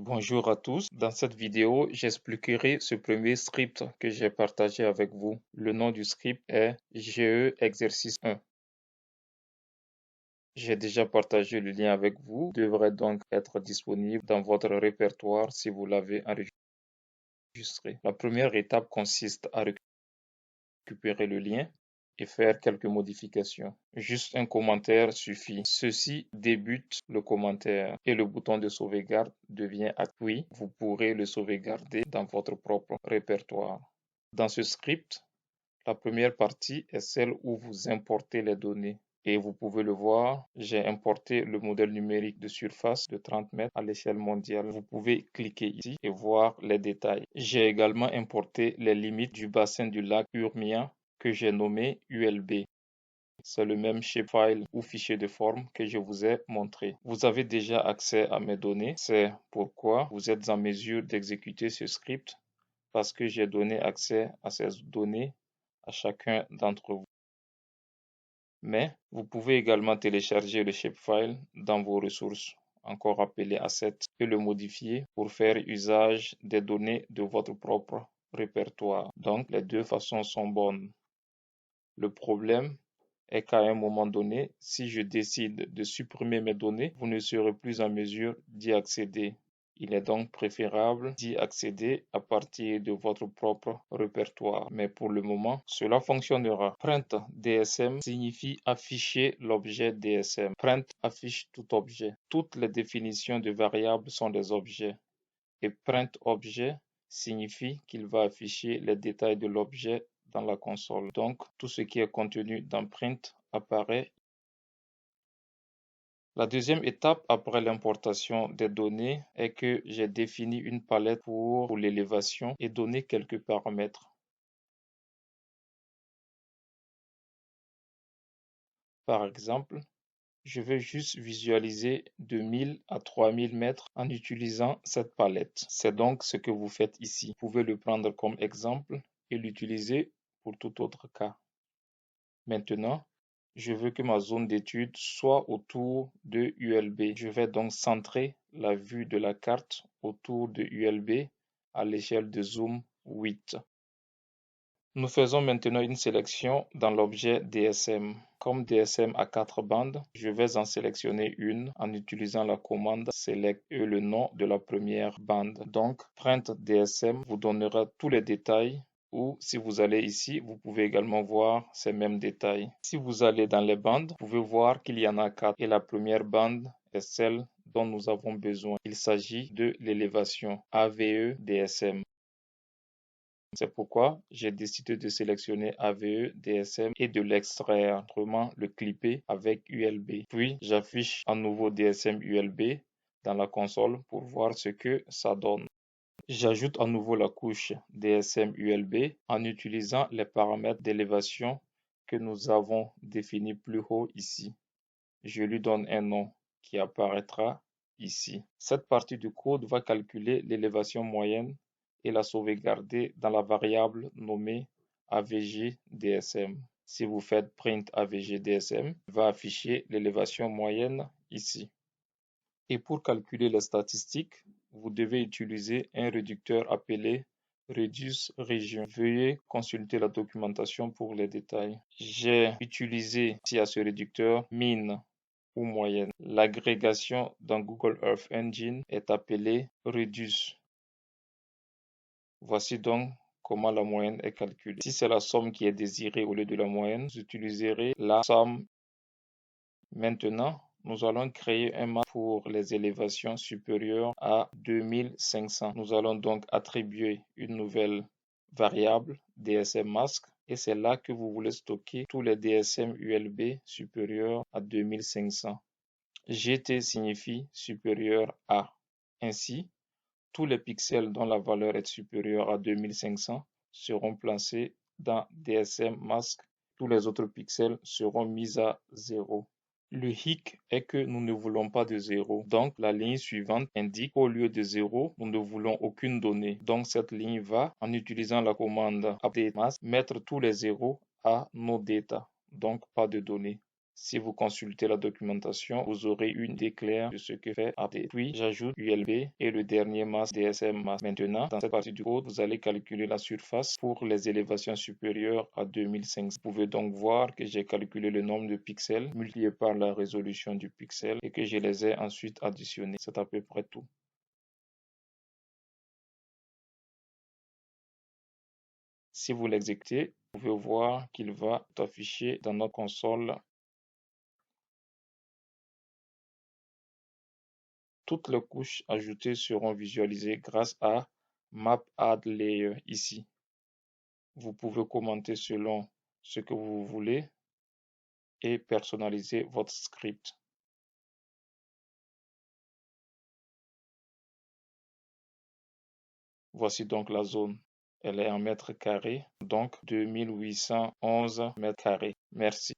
Bonjour à tous. Dans cette vidéo, j'expliquerai ce premier script que j'ai partagé avec vous. Le nom du script est GE exercice 1. J'ai déjà partagé le lien avec vous. Il devrait donc être disponible dans votre répertoire si vous l'avez enregistré. La première étape consiste à récupérer le lien et faire quelques modifications. Juste un commentaire suffit. Ceci débute le commentaire et le bouton de sauvegarde devient actif. Vous pourrez le sauvegarder dans votre propre répertoire. Dans ce script, la première partie est celle où vous importez les données. Et vous pouvez le voir, j'ai importé le modèle numérique de surface de 30 mètres à l'échelle mondiale. Vous pouvez cliquer ici et voir les détails. J'ai également importé les limites du bassin du lac Urmia que j'ai nommé ULB. C'est le même shapefile ou fichier de forme que je vous ai montré. Vous avez déjà accès à mes données. C'est pourquoi vous êtes en mesure d'exécuter ce script parce que j'ai donné accès à ces données à chacun d'entre vous. Mais vous pouvez également télécharger le shapefile dans vos ressources, encore appelé assets, et le modifier pour faire usage des données de votre propre répertoire. Donc, les deux façons sont bonnes. Le problème est qu'à un moment donné, si je décide de supprimer mes données, vous ne serez plus en mesure d'y accéder. Il est donc préférable d'y accéder à partir de votre propre répertoire. Mais pour le moment, cela fonctionnera. Print DSM signifie afficher l'objet DSM. Print affiche tout objet. Toutes les définitions de variables sont des objets. Et print objet signifie qu'il va afficher les détails de l'objet dans la console. Donc, tout ce qui est contenu dans print apparaît. La deuxième étape après l'importation des données est que j'ai défini une palette pour l'élévation et donné quelques paramètres. Par exemple, je vais juste visualiser de 1000 à 3000 mètres en utilisant cette palette. C'est donc ce que vous faites ici. Vous pouvez le prendre comme exemple et l'utiliser pour tout autre cas. Maintenant, je veux que ma zone d'étude soit autour de ULB. Je vais donc centrer la vue de la carte autour de ULB à l'échelle de zoom 8. Nous faisons maintenant une sélection dans l'objet DSM. Comme DSM a 4 bandes, je vais en sélectionner une en utilisant la commande select et le nom de la première bande. Donc, print DSM vous donnera tous les détails ou si vous allez ici, vous pouvez également voir ces mêmes détails. Si vous allez dans les bandes, vous pouvez voir qu'il y en a 4 et la première bande est celle dont nous avons besoin. Il s'agit de l'élévation AVE DSM. C'est pourquoi j'ai décidé de sélectionner AVE DSM et de l'extraire, autrement le clipper avec ULB. Puis j'affiche à nouveau DSM ULB dans la console pour voir ce que ça donne. J'ajoute à nouveau la couche DSM ULB en utilisant les paramètres d'élévation que nous avons définis plus haut ici. Je lui donne un nom qui apparaîtra ici. Cette partie du code va calculer l'élévation moyenne et la sauvegarder dans la variable nommée AVG-DSM. Si vous faites print AVG-DSM, il va afficher l'élévation moyenne ici. Et pour calculer les statistiques, vous devez utiliser un réducteur appelé Reduce Region. Veuillez consulter la documentation pour les détails. J'ai utilisé ici à ce réducteur min ou moyenne. L'agrégation dans Google Earth Engine est appelée Reduce. Voici donc comment la moyenne est calculée. Si c'est la somme qui est désirée au lieu de la moyenne, vous utiliserez la somme. Maintenant, nous allons créer un masque pour les élévations supérieures à 2500. Nous allons donc attribuer une nouvelle variable DSM mask et c'est là que vous voulez stocker tous les DSM ULB supérieurs à 2500. GT signifie supérieur à. Ainsi, tous les pixels dont la valeur est supérieure à 2500 seront placés dans DSM mask. Tous les autres pixels seront mis à 0. Le hic est que nous ne voulons pas de 0. Donc, la ligne suivante indique qu'au lieu de 0, nous ne voulons aucune donnée. Donc, cette ligne va, en utilisant la commande update mask, mettre tous les 0 à nos data. Donc, pas de données. Si vous consultez la documentation, vous aurez une idée claire de ce que fait Update. Puis, j'ajoute ULB et le dernier mask DSM mask. Maintenant, dans cette partie du code, vous allez calculer la surface pour les élévations supérieures à 2500. Vous pouvez donc voir que j'ai calculé le nombre de pixels multiplié par la résolution du pixel et que je les ai ensuite additionnés. C'est à peu près tout. Si vous l'exécutez, vous pouvez voir qu'il va afficher dans notre console. Toutes les couches ajoutées seront visualisées grâce à Map Add Layer ici. Vous pouvez commenter selon ce que vous voulez et personnaliser votre script. Voici donc la zone. Elle est en mètres carrés, donc 2811 mètres carrés. Merci.